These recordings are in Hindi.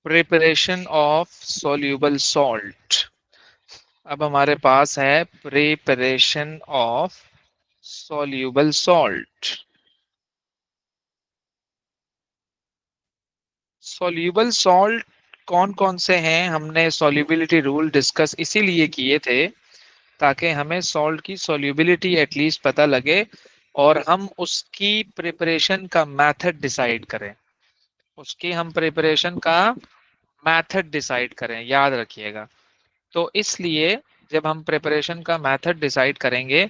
Preparation of soluble salt. अब हमारे पास है preparation of soluble salt. Soluble salt कौन कौन से हैं, हमने सॉल्युबिलिटी रूल डिस्कस इसीलिए किए थे ताकि हमें सॉल्ट की सॉल्युबिलिटी एटलीस्ट पता लगे और हम उसकी प्रिपरेशन का मेथड डिसाइड करें। उसकी हम प्रिपरेशन का मेथड डिसाइड करें, याद रखिएगा। तो इसलिए जब हम प्रिपरेशन का मेथड डिसाइड करेंगे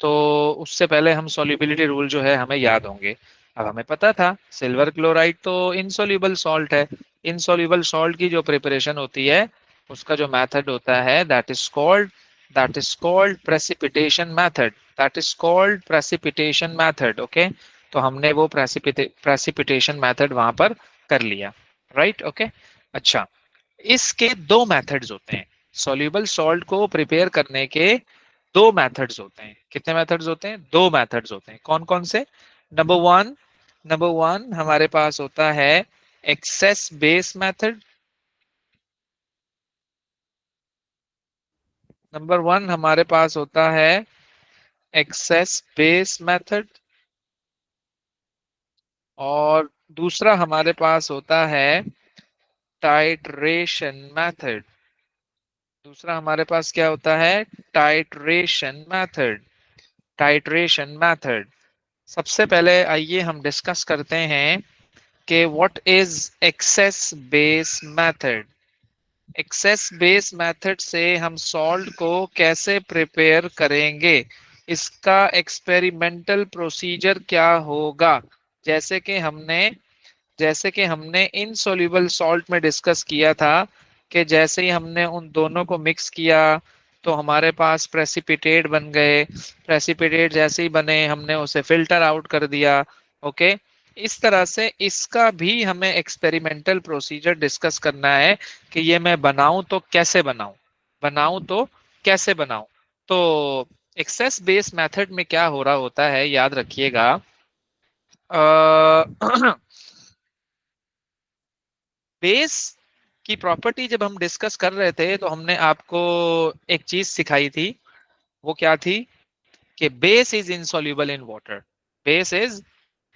तो उससे पहले हम सॉल्युबिलिटी रूल जो है हमें याद होंगे। अब हमें पता था सिल्वर क्लोराइड तो इनसॉल्युबल सॉल्ट है। इनसॉल्युबल सॉल्ट की जो प्रिपरेशन होती है उसका जो मेथड होता है that is called precipitation method. That is called precipitation method. Okay, तो हमने वो प्रेसिपिटेशन मेथड वहां पर कर लिया। Right, okay. अच्छा, इसके दो मेथड्स होते हैं। सॉल्युबल सॉल्ट को प्रिपेयर करने के दो मेथड्स होते हैं। कितने मेथड्स होते हैं? दो मेथड्स होते हैं। कौन कौन से? नंबर वन हमारे पास होता है excess base method. Number one हमारे पास होता है एक्सेस बेस मेथड और दूसरा हमारे पास होता है टाइट्रेशन मेथड। दूसरा हमारे पास क्या होता है? Titration method. Titration method. सबसे पहले आइए हम डिस्कस करते हैं कि what is excess base method. Excess base method से हम सॉल्ट को कैसे प्रिपेयर करेंगे, इसका एक्सपेरिमेंटल प्रोसीजर क्या होगा, जैसे कि हमने जैसे कि हमने इनसॉल्युबल सॉल्ट में डिस्कस किया था कि जैसे ही हमने उन दोनों को मिक्स किया तो हमारे पास प्रेसिपिटेट बन गए। प्रेसिपिटेट जैसे ही बने हमने उसे फिल्टर आउट कर दिया। ओके, इस तरह से इसका भी हमें एक्सपेरिमेंटल प्रोसीजर डिस्कस करना है कि ये मैं बनाऊं तो कैसे बनाऊं, बनाऊं तो कैसे बनाऊं। तो एक्सेस बेस मेथड में क्या हो रहा होता है, याद रखिएगा। बेस की प्रॉपर्टी जब हम डिस्कस कर रहे थे तो हमने आपको एक चीज सिखाई थी। वो क्या थी? कि base is insoluble in water. Base is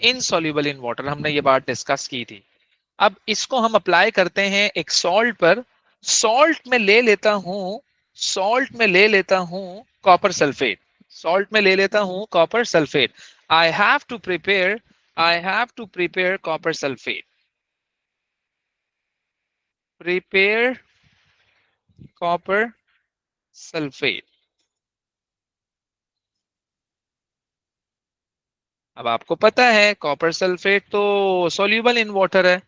insoluble in water, हमने ये बात डिस्कस की थी। अब इसको हम अप्लाई करते हैं एक सॉल्ट पर। सॉल्ट में ले लेता हूं सॉल्ट में ले लेता हूं कॉपर सल्फेट। सॉल्ट में ले लेता हूं copper sulphate. I have to prepare I have to prepare copper sulphate. Prepare copper sulphate. अब आपको पता है कॉपर सल्फेट तो सॉल्यूबल इन वाटर है।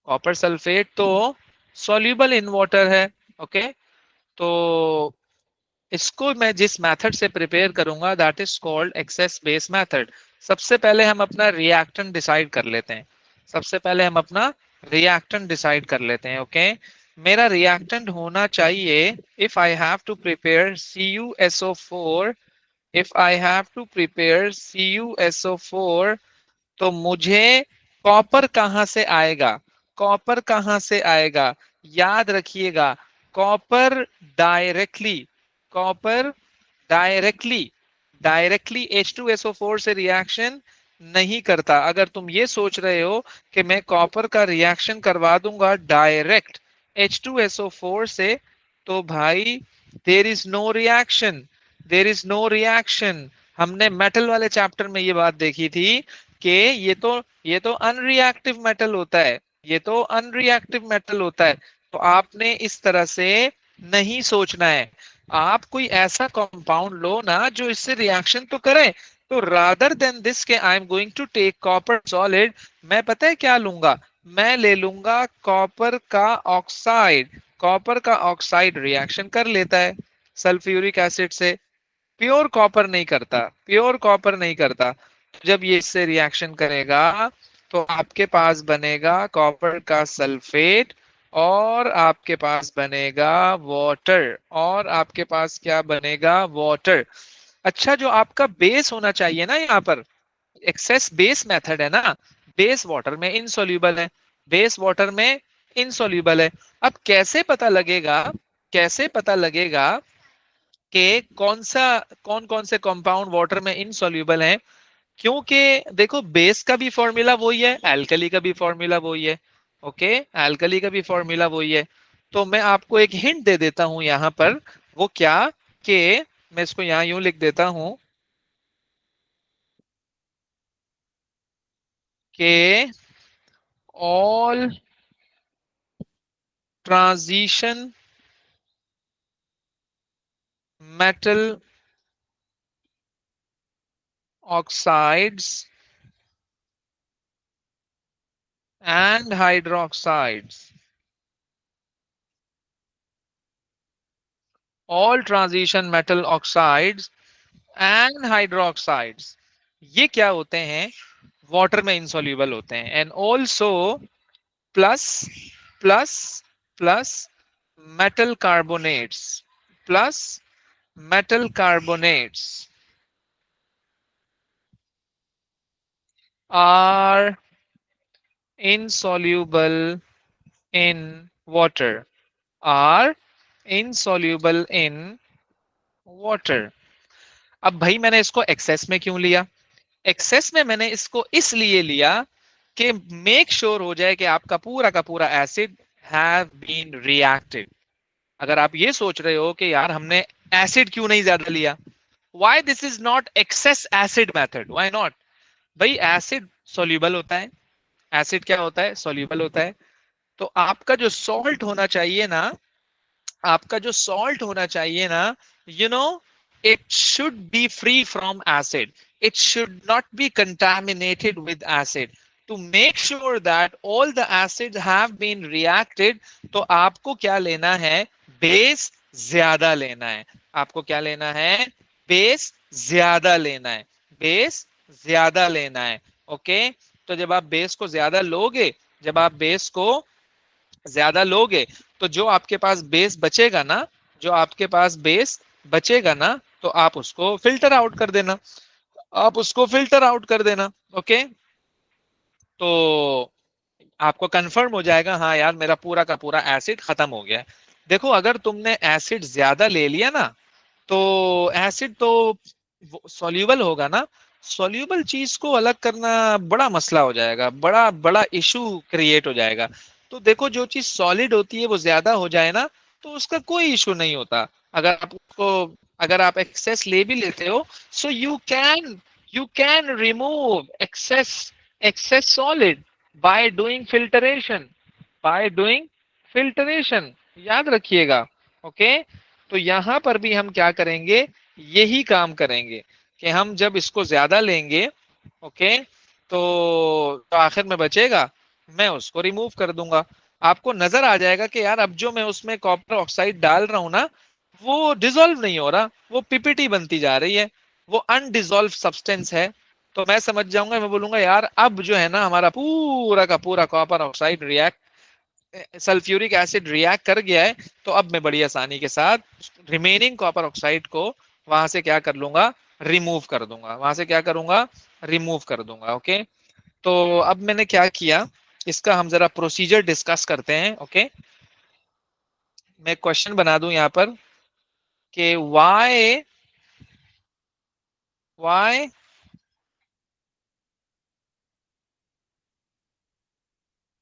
कॉपर सल्फेट तो सॉल्यूबल इन वाटर है। ओके, तो इसको मैं जिस मेथड से प्रिपेयर करूंगा that is called excess base method. सबसे पहले हम अपना रिएक्टेंट डिसाइड कर लेते हैं। सबसे पहले हम अपना रिएक्टेंट डिसाइड कर लेते हैं। ओके, मेरा रिएक्टेंट होना चाहिए, if I have to prepare CuSO4, if I have to prepare CuSO4 तो मुझे कॉपर कहां से आएगा? कॉपर कहां से आएगा? याद रखिएगा, copper directly copper directly directly H2SO4 से रिएक्शन नहीं करता। अगर तुम ये सोच रहे हो कि मैं कॉपर का रिएक्शन करवा दूंगा डायरेक्ट H2SO4 से, तो भाई there is no reaction. There is no reaction. हमने मेटल वाले चैप्टर में ये बात देखी थी कि ये तो अनरिएक्टिव मेटल होता है। ये तो अनरिएक्टिव मेटल होता है। तो आपने इस तरह से नहीं सोचना है। आप कोई ऐसा कंपाउंड लो ना जो इससे रिएक्शन तो करे। तो रादर देन दिस के I am going to take copper solid, मैं पता है क्या लूंगा? मैं ले लूंगा कॉपर का ऑक्साइड। कॉपर का ऑक्साइड रिएक्शन कर लेता है सल्फ्यूरिक एसिड से, प्योर कॉपर नहीं करता। प्योर कॉपर नहीं करता। तो जब ये इससे रिएक्शन करेगा तो आपके पास बनेगा कॉपर का सल्फेट और आपके पास बनेगा वाटर। और आपके पास क्या बनेगा? वाटर। अच्छा, जो आपका बेस होना चाहिए ना यहाँ पर, एक्सेस बेस मेथड है ना, बेस वाटर में इनसॉल्युबल है। बेस वाटर में इनसॉल्यूबल है। अब कैसे पता लगेगा, कैसे पता लगेगा कि कौन कौन से कंपाउंड वाटर में इनसॉल्यूबल है? क्योंकि देखो बेस का भी फॉर्मूला वही है, एल्कली का भी फॉर्मूला वही है। ओके, एल्कली का भी फॉर्मूला वही है। तो मैं आपको एक हिंट दे देता हूं यहां पर। वो क्या? कि मैं इसको यहां यूं लिख देता हूं कि all transition metal oxides and hydroxides, all transition metal oxides and hydroxides, ये क्या होते हैं? वाटर में इंसॉल्यूबल होते हैं। And also plus plus plus metal carbonates, plus metal carbonates are insoluble in water, are insoluble in water। अब भाई मैंने इसको एक्सेस में क्यों लिया? एक्सेस में मैंने इसको इसलिए लिया कि मेक श्योर हो जाए कि आपका पूरा का पूरा एसिड हैव बीन रिएक्टेड। अगर आप ये सोच रहे हो कि यार हमने एसिड क्यों नहीं ज्यादा लिया, why this is not excess acid method, why not? भाई एसिड सॉल्यूबल होता है, एसिड क्या होता है? सॉल्यूबल होता है। तो आपका जो सॉल्ट होना चाहिए ना, आपका जो सॉल्ट होना चाहिए ना, you know, it should be free from acid, it should not be contaminated with acid. To make sure that all the acid have been reacted, तो आपको क्या लेना है? बेस ज्यादा लेना है। आपको क्या लेना है? बेस ज्यादा लेना है, बेस ज्यादा लेना है। ओके, तो जब आप बेस को ज्यादा लोगे, जब आप बेस को ज्यादा लोगे, तो जो आपके पास बेस बचेगा ना, जो आपके पास बेस बचेगा ना, तो आप उसको फिल्टर आउट कर देना, आप उसको फिल्टर आउट कर देना। ओके, तो आपको कंफर्म हो जाएगा, हाँ यार मेरा पूरा का पूरा एसिड खत्म हो गया है। देखो अगर तुमने एसिड ज्यादा ले लिया ना, तो एसिड तो सॉल्यूबल होगा ना, सॉल्यूबल चीज को अलग करना बड़ा मसला हो जाएगा, बड़ा बड़ा इशू क्रिएट हो जाएगा। तो देखो जो चीज सॉलिड होती है वो ज्यादा हो जाए ना, तो उसका कोई इशू नहीं होता। अगर आप उसको, अगर आप एक्सेस ले भी लेते हो, so you can remove excess, excess solid by doing filtration, by doing filtration, याद रखिएगा। ओके, तो यहां पर भी हम क्या करेंगे? यही काम करेंगे कि हम जब इसको ज्यादा लेंगे, ओके, तो आखिर में बचेगा, मैं उसको रिमूव कर दूंगा। आपको नजर आ जाएगा कि यार अब जो मैं उसमें कॉपर ऑक्साइड डाल रहा हूं ना, वो डिसॉल्व नहीं हो रहा, वो पीपीटी बनती जा रही है, वो अनडिसॉल्व सब्सटेंस है। तो मैं समझ जाऊंगा, मैं बोलूंगा यार अब जो है ना हमारा पूरा का पूरा copper oxide react, sulphuric acid react कर गया है। तो अब मैं बड़ी आसानी के साथ रिमेनिंग कॉपर ऑक्साइड को वहां से क्या कर लूंगा? रिमूव कर दूंगा, वहां से क्या करूंगा? रिमूव कर दूंगा। ओके, तो अब मैंने क्या किया, इसका हम जरा प्रोसीजर डिस्कस करते हैं। ओके, मैं क्वेश्चन बना दूं यहाँ पर कि why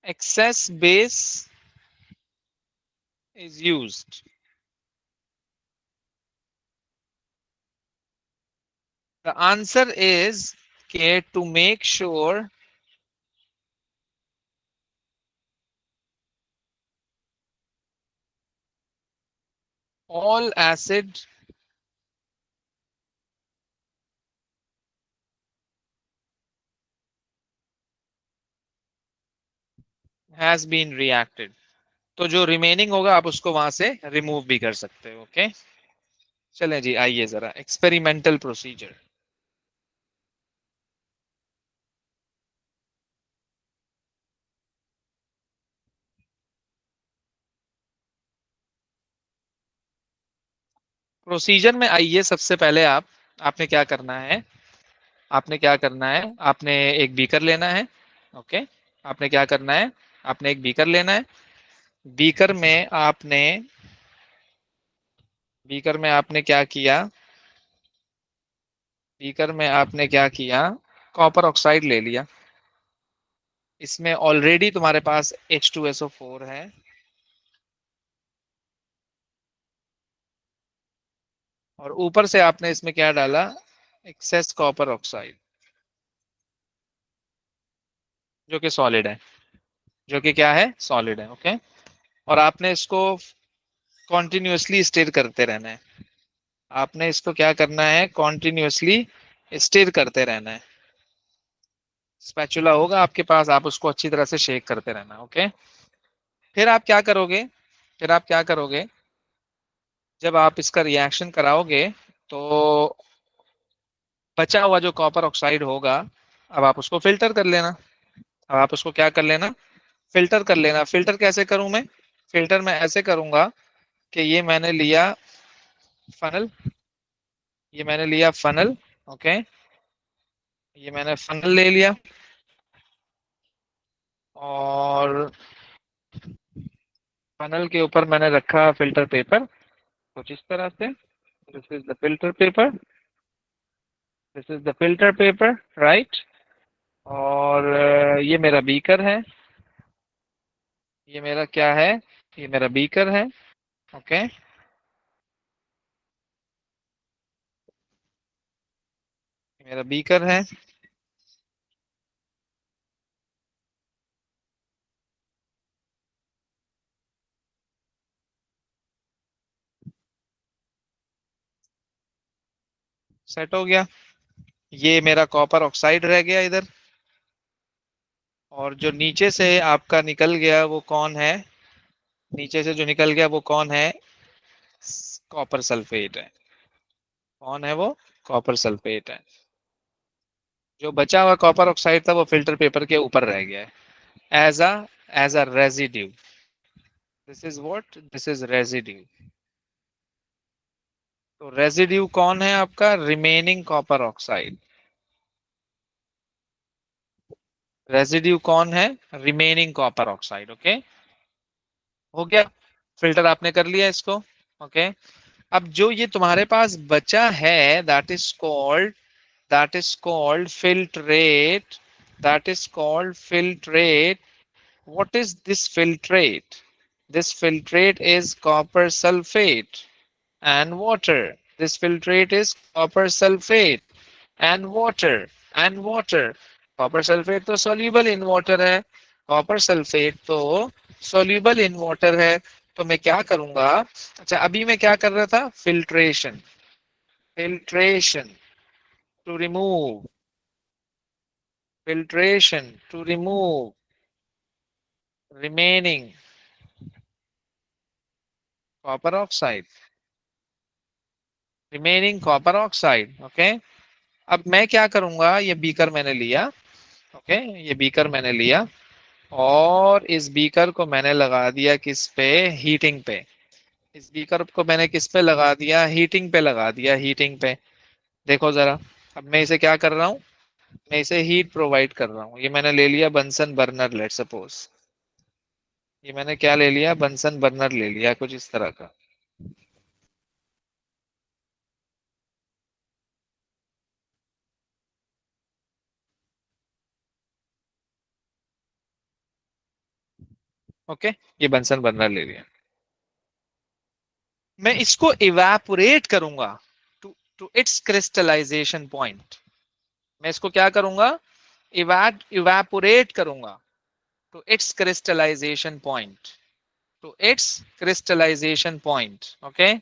excess base is used। the answer is कि to make sure all acid has been reacted। तो जो रिमेनिंग होगा आप उसको वहां से रिमूव भी कर सकते हो। ओके, चलें जी, आइए जरा एक्सपेरिमेंटल प्रोसीजर। प्रोसीजर में आइए, सबसे पहले आपने क्या करना है? आपने क्या करना है? आपने एक बीकर लेना है। ओके, आपने क्या करना है? आपने एक बीकर लेना है। बीकर में आपने बीकर में आपने क्या किया, बीकर में आपने क्या किया, कॉपर ऑक्साइड ले लिया। इसमें ऑलरेडी तुम्हारे पास H2SO4 है, और ऊपर से आपने इसमें क्या डाला, एक्सेस कॉपर ऑक्साइड, जो कि सॉलिड है, जो कि क्या है, सॉलिड है। ओके। और आपने इसको कॉन्टिन्यूसली स्टिर करते रहना है। आपने इसको क्या करना है, कॉन्टिन्यूसली स्टिर करते रहना है। स्पैचुला होगा आपके पास, आप उसको अच्छी तरह से शेक करते रहना। ओके। फिर आप क्या करोगे, फिर आप क्या करोगे, जब आप इसका रिएक्शन कराओगे तो बचा हुआ जो कॉपर ऑक्साइड होगा, अब आप उसको फिल्टर कर लेना। अब आप उसको क्या कर लेना, फिल्टर कर लेना। फिल्टर कैसे करूं मैं, फिल्टर मैं ऐसे करूंगा कि ये मैंने लिया फनल, ये मैंने लिया फनल। ओके। ये मैंने फनल ले लिया, और फनल के ऊपर मैंने रखा फिल्टर पेपर, कुछ इस तरह से। This is the filter paper, this is the filter paper, right. और ये मेरा बीकर है, ये मेरा क्या है, ये मेरा बीकर है। ओके। मेरा बीकर है। सेट हो गया। ये मेरा कॉपर ऑक्साइड रह गया इधर, और जो नीचे से आपका निकल गया वो कौन है, नीचे से जो निकल गया वो कौन है, कॉपर सल्फेट है। कौन है वो, कॉपर सल्फेट है। जो बचा हुआ कॉपर ऑक्साइड था वो फिल्टर पेपर के ऊपर रह गया है, as a residue. This is what, this is residue. तो रेजिड्यू कौन है आपका, रिमेनिंग कॉपर ऑक्साइड। रेजिड्यू कौन है, रिमेनिंग कॉपर ऑक्साइड। ओके। हो गया, फिल्टर आपने कर लिया इसको। ओके। अब जो ये तुम्हारे पास बचा है, that is called, that is called filtrate, that is called filtrate. What is this filtrate? This filtrate is copper sulfate and water. This filtrate is copper sulfate and water, and water. Copper sulfate तो soluble in water है, copper sulfate तो soluble in water है। तो मैं क्या करूंगा, अच्छा अभी मैं क्या कर रहा था, filtration, filtration to remove, filtration to remove remaining copper oxide, remaining copper oxide. Okay. अब मैं क्या करूंगा, ये बीकर मैंने लिया। ओके। ये बीकर मैंने लिया, और इस बीकर को मैंने लगा दिया किस पे, हीटिंग पे। इस बीकर को मैंने किस पे लगा दिया, हीटिंग पे लगा दिया, हीटिंग पे। देखो जरा, अब मैं इसे क्या कर रहा हूँ, मैं इसे हीट प्रोवाइड कर रहा हूँ। ये मैंने ले लिया बंसन बर्नर, लेट सपोज, ये मैंने क्या ले लिया, बंसन बर्नर ले लिया, कुछ इस तरह का। ओके। ये बंसन बर्नर ले लिया, मैं इसको इवेपोरेट करूंगा to to its crystallisation point. मैं इसको क्या करूंगा, इवेपोरेट करूंगा to its crystallisation point, to its crystallisation point. Okay.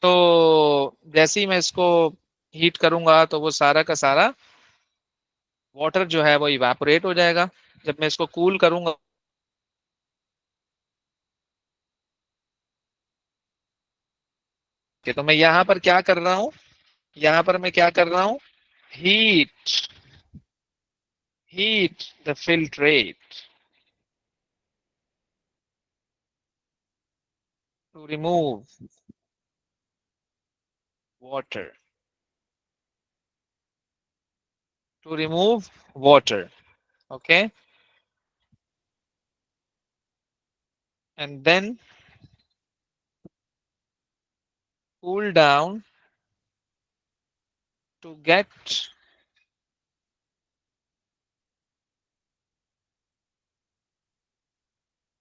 तो जैसे ही मैं इसको हीट करूंगा तो वो सारा का सारा वाटर जो है वो इवेपोरेट हो जाएगा। जब मैं इसको कूल करूंगा, तो मैं यहाँ पर क्या कर रहा हूँ, यहाँ पर मैं क्या कर रहा हूँ, heat, heat the filtrate to remove water, to remove water. Okay. and then cool down to get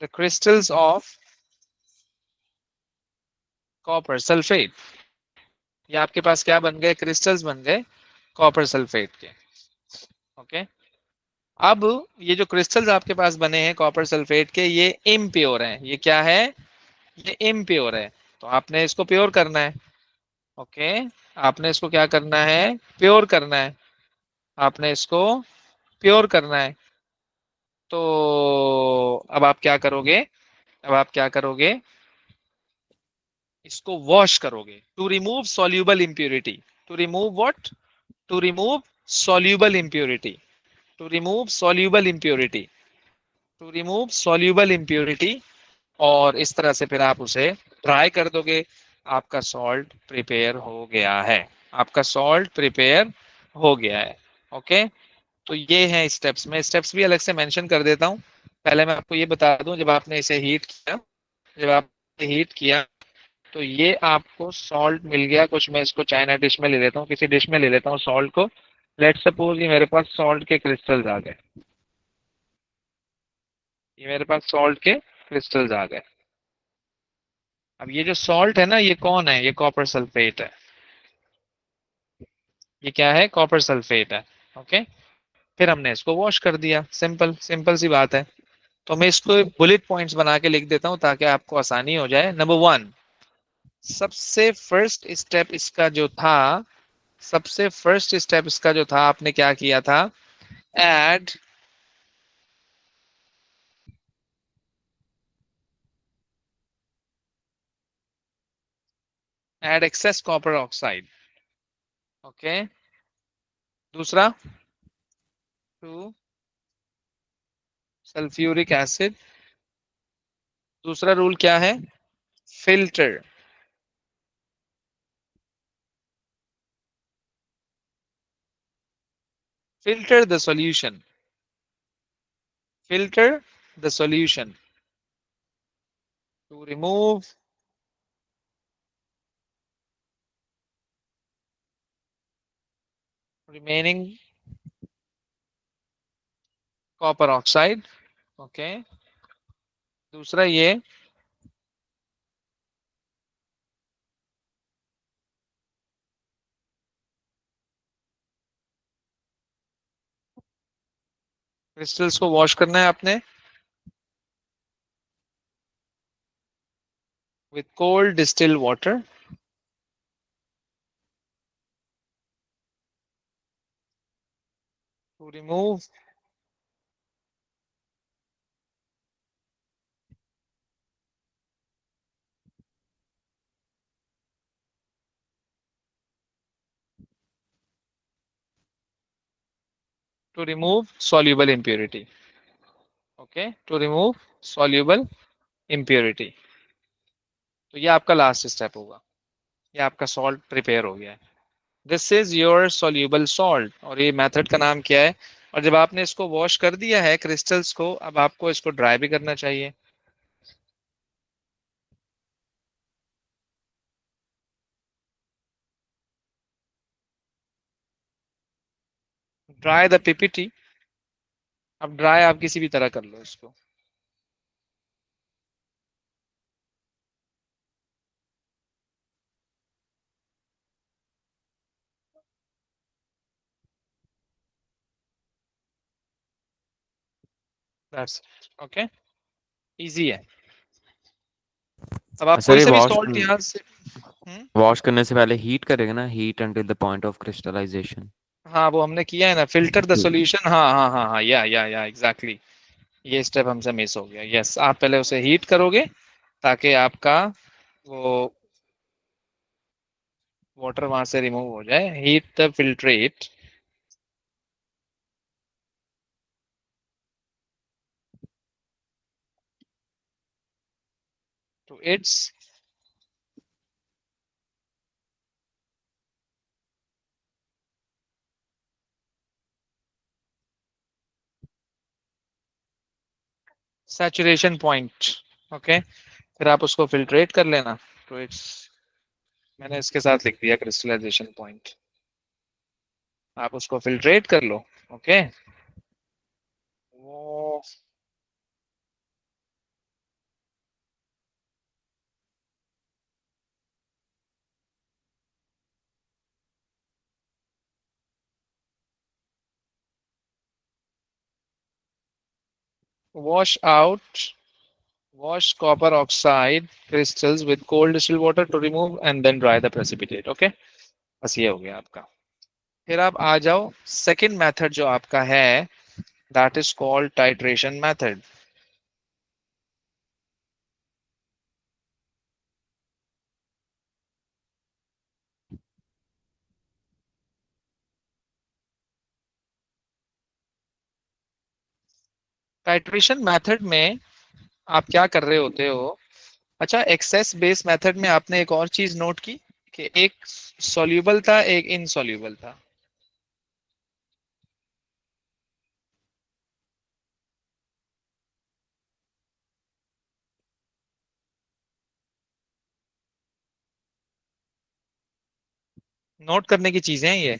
the crystals of copper sulphate. ये आपके पास क्या बन गए, क्रिस्टल्स बन गए कॉपर सल्फेट के। ओके, अब ये जो क्रिस्टल्स आपके पास बने हैं कॉपर सल्फेट के, ये इम्प्योर हैं। ये क्या है, ये इम्प्योर है। तो आपने इसको प्योर करना है। ओके, आपने इसको क्या करना है, प्योर करना है। आपने इसको प्योर करना है। तो अब आप क्या करोगे, अब आप क्या करोगे, इसको वॉश करोगे to remove soluble impurity. To remove what, to remove soluble impurity, to remove soluble impurity, to remove soluble impurity. और इस तरह से फिर आप उसे ड्राई कर दोगे। आपका सॉल्ट प्रिपेयर हो गया है, आपका सॉल्ट प्रिपेयर हो गया है। ओके, तो ये है स्टेप्स। मैं स्टेप्स भी अलग से मेंशन कर देता हूँ। पहले मैं आपको ये बता दूं, जब आपने इसे हीट किया, जब आपने हीट किया तो ये आपको सॉल्ट मिल गया कुछ। मैं इसको चाइना डिश में ले लेता हूँ, किसी डिश में ले लेता हूँ सॉल्ट को। लेट सपोज ये मेरे पास सॉल्ट के क्रिस्टल्स आ गए, ये मेरे पास सॉल्ट के क्रिस्टल्स आ गए। अब ये जो सॉल्ट है ना, ये कौन है, ये कॉपर सल्फेट है। ये क्या है, कॉपर सल्फेट है। ओके, फिर हमने इसको वॉश कर दिया, सिंपल सिंपल सी बात है। तो मैं इसको बुलेट पॉइंट्स बना के लिख देता हूँ ताकि आपको आसानी हो जाए। नंबर वन, सबसे फर्स्ट स्टेप इसका जो था, सबसे फर्स्ट स्टेप इसका जो था, आपने क्या किया था, add add excess copper oxide. Okay, दूसरा, टू सल्फ्यूरिक एसिड। दूसरा रूल क्या है, filter, filter the solution, filter the solution to remove remaining copper oxide। Okay, दूसरा ये क्रिस्टल्स को वॉश करना है आपने with cold distilled water to remove to remove soluble impurity। Okay, to remove soluble impurity। तो ये आपका लास्ट स्टेप होगा। ये आपका सॉल्ट प्रिपेयर हो गया है। This is your soluble salt, और ये मेथड का नाम क्या है। और जब आपने इसको वॉश कर दिया है क्रिस्टल्स को, अब आपको इसको ड्राई भी करना चाहिए। Dry the PPT. अब ड्राई आप किसी भी तरह कर लो इसको। दैट्स ओके, इजी है। अब आप सर कोई ये सा भी वॉश सॉल्ट यहाँ से। हम्म, वॉश करने से पहले हीट करेगा ना, heat until the point of crystallisation. हाँ वो हमने किया है ना, फिल्टर द सॉल्यूशन। हाँ हाँ हाँ हाँ, या एग्जैक्टली, ये स्टेप हमसे मिस हो गया। यस, आप पहले उसे हीट करोगे ताकि आपका वो वाटर वहां से रिमूव हो जाए। Heat the filtrate to its saturation point। Okay, फिर आप उसको फिल्ट्रेट कर लेना। तो इट्स, मैंने इसके साथ लिख दिया क्रिस्टलाइजेशन पॉइंट, आप उसको फिल्ट्रेट कर लो। ओके, वो wash out, wash copper oxide crystals with cold distilled water to remove and then dry the precipitate। Okay, बस ये हो गया आपका। फिर आप आ जाओ सेकंड मेथड जो आपका है, that is called titration method. Titration method में आप क्या कर रहे होते हो? अच्छा, एक्सेस बेस मेथड में आपने एक और चीज नोट की कि एक सॉल्यूबल था, एक इनसॉल्यूबल था। नोट करने की चीजें हैं ये।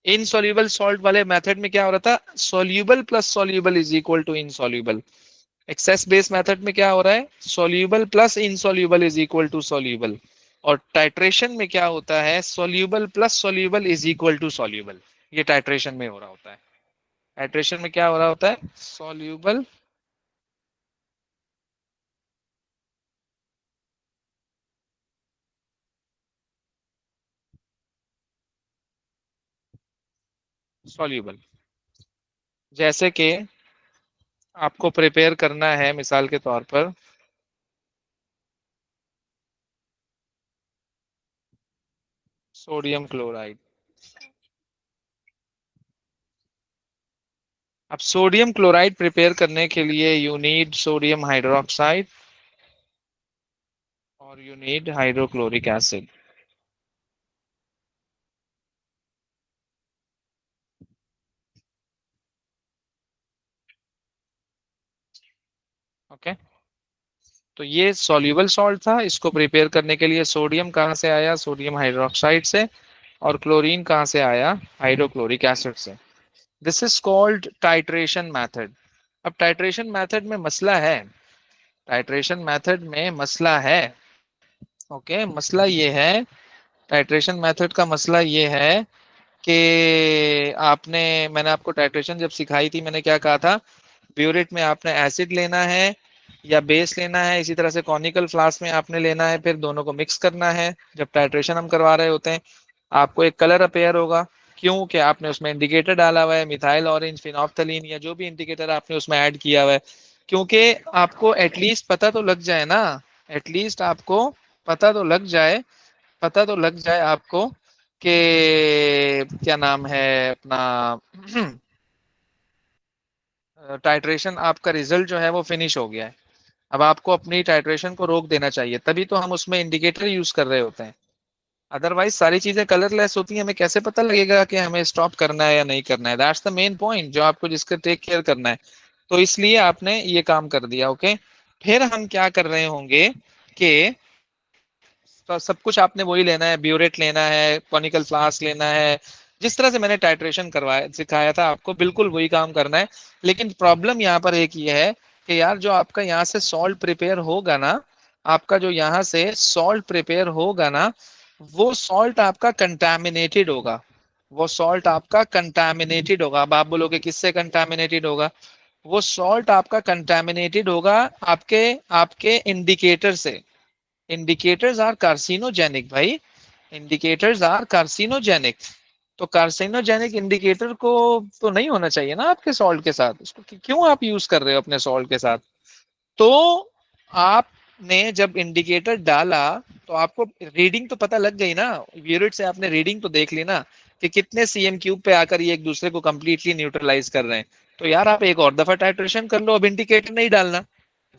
इनसॉल्यूबल सॉल्ट वाले मेथड में क्या हो रहा था? Soluble plus soluble is equal to insoluble. Excess base method में क्या हो रहा है? Soluble plus insoluble is equal to soluble. और टाइट्रेशन में क्या होता है? Soluble plus soluble is equal to soluble. ये टाइट्रेशन में हो रहा होता है। टाइट्रेशन में क्या हो रहा होता है? Soluble, soluble. जैसे कि आपको प्रिपेयर करना है मिसाल के तौर पर सोडियम क्लोराइड। अब सोडियम क्लोराइड प्रिपेयर करने के लिए यू नीड सोडियम हाइड्रोक्साइड और you need hydrochloric acid. Okay, तो ये सॉल्युबल सॉल्ट था। इसको प्रिपेयर करने के लिए सोडियम कहाँ से आया? सोडियम हाइड्रोक्साइड से। और क्लोरीन कहाँ से आया? हाइड्रोक्लोरिक एसिड से। This is called titration method. अब टाइट्रेशन मेथड में मसला है, टाइट्रेशन मेथड में मसला है। ओके, मसला ये है, टाइट्रेशन मेथड का मसला ये है कि आपने, मैंने आपको टाइट्रेशन जब सिखाई थी मैंने क्या कहा था? ब्यूरेट में आपने एसिड लेना है या बेस लेना है, इसी तरह से कॉनिकल फ्लास्क में आपने लेना है, फिर दोनों को मिक्स करना है। जब टाइट्रेशन हम करवा रहे होते हैं आपको एक कलर अपेयर होगा, क्यों? कि आपने उसमें इंडिकेटर डाला हुआ है, मिथाइल ऑरेंज, फिनोप्थलीन या जो भी इंडिकेटर आपने उसमें ऐड किया हुआ है। क्योंकि आपको एटलीस्ट पता तो लग जाए ना, एटलीस्ट आपको पता तो लग जाए, पता तो लग जाए आपको कि क्या नाम है अपना टाइट्रेशन आपका रिजल्ट जो है वो फिनिश हो गया है। अब आपको अपनी टाइट्रेशन को रोक देना चाहिए, तभी तो हम उसमें इंडिकेटर यूज कर रहे होते हैं। अदरवाइज सारी चीजें कलरलेस होती हैं, हमें कैसे पता लगेगा कि हमें स्टॉप करना है या नहीं करना है? दैट्स द मेन पॉइंट जो आपको जिसका टेक केयर करना है। तो इसलिए आपने ये काम कर दिया। ओके, फिर हम क्या कर रहे होंगे कि तो सब कुछ आपने वही लेना है, ब्यूरेट लेना है, कॉनिकल फ्लास्क लेना है, जिस तरह से मैंने टाइट्रेशन करवाया सिखाया था आपको बिल्कुल वही काम करना है। लेकिन प्रॉब्लम यहाँ पर एक ये है कि यार जो आपका यहाँ से सॉल्ट प्रिपेयर होगा ना, आपका जो यहाँ से सॉल्ट प्रिपेयर होगा ना, वो सॉल्ट आपका कंटामिनेटेड होगा। वो सॉल्ट आपका कंटामिनेटेड होगा। अब आप बोलोगे किससे कंटामिनेटेड होगा? वो सॉल्ट आपका कंटामिनेटेड होगा आपके आपके इंडिकेटर से। इंडिकेटर्स आर कार्सिनोजेनिक भाई, इंडिकेटर्स आर कार्सिनोजेनिक। तो कार्सिनोजेनिक इंडिकेटर को तो नहीं होना चाहिए ना आपके सॉल्ट के साथ, उसको क्यों आप यूज कर रहे हो अपने सॉल्ट के साथ? तो आपने जब इंडिकेटर डाला तो आपको रीडिंग तो पता लग गई ना, यूनिट से आपने रीडिंग तो देख ली ना कि कितने सीएम क्यूब पे आकर ये एक दूसरे को कंप्लीटली न्यूट्रलाइज कर रहे हैं। तो यार आप एक और दफा टाइट्रेशन कर लो, अब इंडिकेटर नहीं डालना।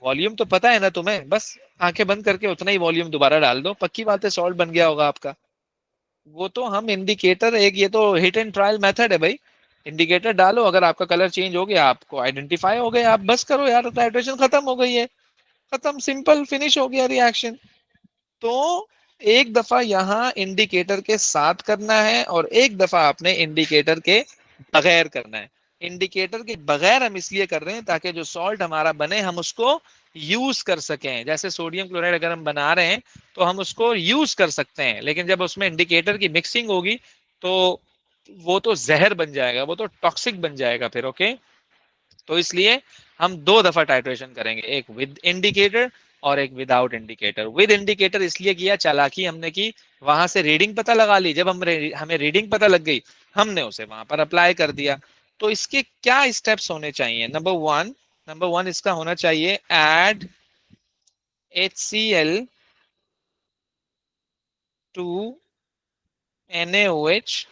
वॉल्यूम तो पता है ना तुम्हें, बस आंखें बंद करके उतना ही वॉल्यूम दोबारा डाल दो, पक्की बात है सॉल्ट बन गया होगा आपका। वो तो हम इंडिकेटर, एक ये तो हिट एंड ट्रायल मेथड है भाई। इंडिकेटर डालो, अगर आपका कलर चेंज हो गया, आपको आइडेंटिफाई हो गया, आप बस करो यार, टाइट्रेशन खत्म हो गई है। खत्म, सिंपल, फिनिश हो गया रिएक्शन। तो एक दफा यहाँ इंडिकेटर के साथ करना है और एक दफा आपने इंडिकेटर के बगैर करना है। इंडिकेटर के बगैर हम इसलिए कर रहे हैं ताकि जो सॉल्ट हमारा बने हम उसको यूज कर सकें। जैसे सोडियम क्लोराइड अगर हम बना रहे हैं तो हम उसको यूज कर सकते हैं, लेकिन जब उसमें इंडिकेटर की मिक्सिंग होगी तो वो तो जहर बन जाएगा, वो तो टॉक्सिक बन जाएगा फिर। ओके, तो इसलिए हम दो दफा टाइट्रेशन करेंगे, एक विद इंडिकेटर और एक विदाउट इंडिकेटर। विद इंडिकेटर इसलिए किया, चालाकी हमने की, वहां से रीडिंग पता लगा ली, जब हमें रीडिंग पता लग गई हमने उसे वहां पर अप्लाई कर दिया। तो इसके क्या स्टेप्स होने चाहिए? नंबर वन इसका होना चाहिए add HCl to NaOH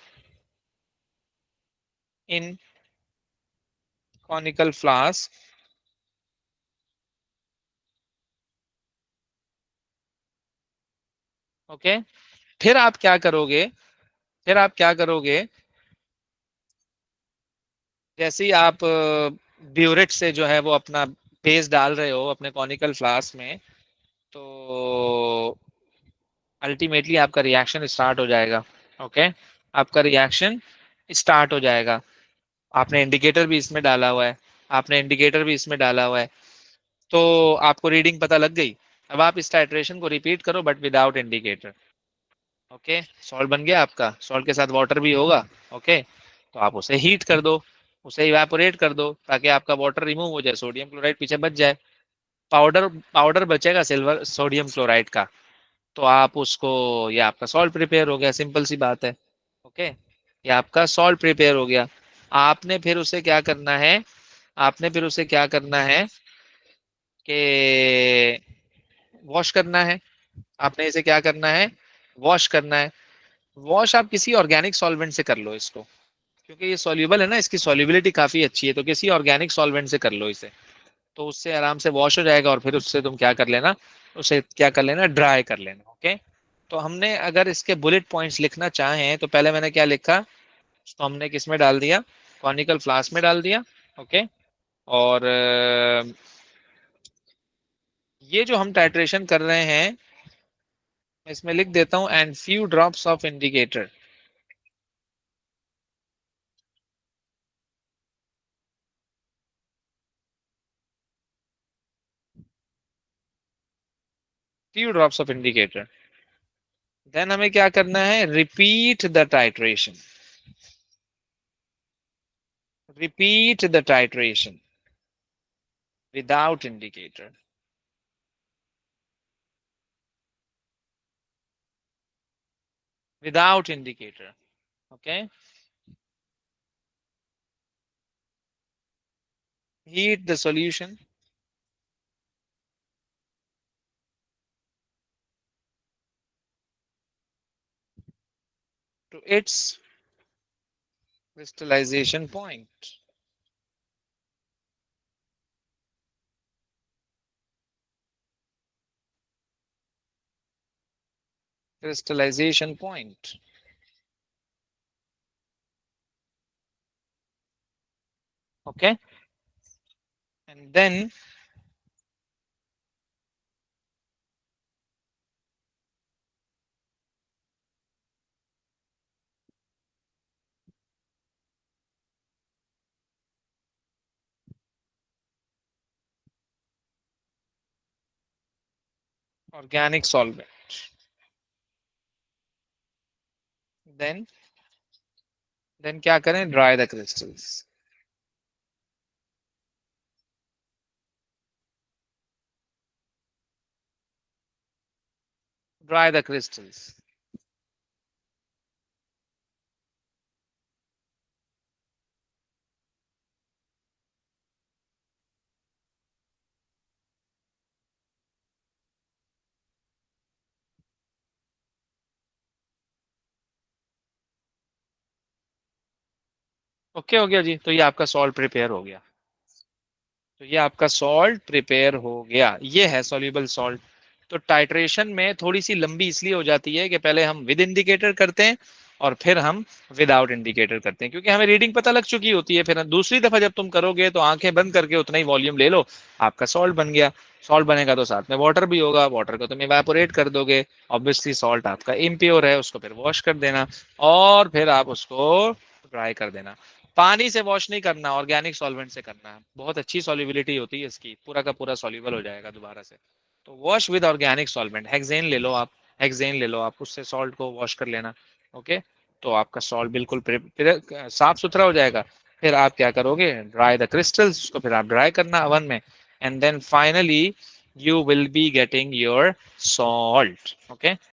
in conical flask। Okay, फिर आप क्या करोगे? फिर आप क्या करोगे? जैसे ही आप ब्यूरेट से जो है वो अपना बेस डाल रहे हो अपने कॉनिकल फ्लास्क में, तो अल्टीमेटली आपका रिएक्शन स्टार्ट हो जाएगा। ओके, आपका रिएक्शन स्टार्ट हो जाएगा। आपने इंडिकेटर भी इसमें डाला हुआ है, आपने इंडिकेटर भी इसमें डाला हुआ है, तो आपको रीडिंग पता लग गई। अब आप इस टाइट्रेशन को रिपीट करो but without indicator. Okay, salt बन गया आपका, सॉल्ट के साथ वाटर भी होगा। ओके, तो आप उसे हीट कर दो, उसे इवेपोरेट कर दो ताकि आपका वाटर रिमूव हो जाए, सोडियम क्लोराइड पीछे बच जाए। पाउडर पाउडर बचेगा सिल्वर सोडियम क्लोराइड का, तो आप उसको, ये आपका सॉल्ट प्रिपेयर हो गया, सिंपल सी बात है। ओके, ये आपका सॉल्ट प्रिपेयर हो गया। आपने फिर उसे क्या करना है? आपने फिर उसे क्या करना है कि वॉश करना है। आपने इसे क्या करना है? वॉश करना है। वॉश आप किसी ऑर्गेनिक सॉल्वेंट से कर लो इसको, क्योंकि ये सॉल्युबल है ना, इसकी सॉल्युबिलिटी काफी अच्छी है, तो किसी ऑर्गेनिक सॉल्वेंट से कर लो इसे, तो उससे आराम से वॉश हो जाएगा। और फिर उससे तुम क्या कर लेना, उसे क्या कर लेना, ड्राई कर लेना। ओके, तो हमने अगर इसके बुलेट पॉइंट्स लिखना चाहें तो पहले मैंने क्या लिखा, तो हमने किस में डाल दिया, कॉनिकल फ्लास्क में डाल दिया। ओके, और ये जो हम टाइट्रेशन कर रहे हैं इसमें लिख देता हूं and few drops of indicator. Few drops of indicator. Then हमें क्या करना है? Repeat the titration, repeat the titration without indicator, without indicator. Okay, heat the solution to its crystallization point, crystallization point। Okay, and then organic solvent, then क्या करें? dry the crystals, dry the crystals। Okay, हो गया जी, तो ये आपका सॉल्ट प्रिपेयर हो गया। तो ये आपका सॉल्ट प्रिपेयर हो गया, ये है सॉल्युबल सॉल्ट। तो टाइट्रेशन में थोड़ी सी लंबी इसलिए हो जाती है कि पहले हम विद इंडिकेटर करते हैं और फिर हम विदाउट इंडिकेटर करते हैं, क्योंकि हमें रीडिंग पता लग चुकी होती है। फिर दूसरी दफा जब तुम करोगे तो आंखें बंद करके उतना ही वॉल्यूम ले लो, आपका सॉल्ट बन गया। सॉल्ट बनेगा तो साथ में वाटर भी होगा, वाटर को तुम इवेपोरेट कर दोगे, ऑब्वियसली सॉल्ट आपका इम्प्योर है, उसको फिर वॉश कर देना और फिर आप उसको ड्राई कर देना। पानी से वॉश नहीं करना, ऑर्गेनिक सॉल्वेंट से करना है, बहुत अच्छी सॉल्युबिलिटी होती है इसकी, पूरा का पूरा सॉल्युबल हो जाएगा दोबारा से। तो wash with organic solvent, hexane ले लो आप, हेक्सेन ले लो आप, उससे सॉल्ट को वॉश कर लेना। ओके, तो आपका सॉल्ट बिल्कुल साफ सुथरा हो जाएगा। फिर आप क्या करोगे, ड्राई द क्रिस्टल्स, उसको फिर आप ड्राई करना ओवन में, and then finally you will be getting your salt. Okay,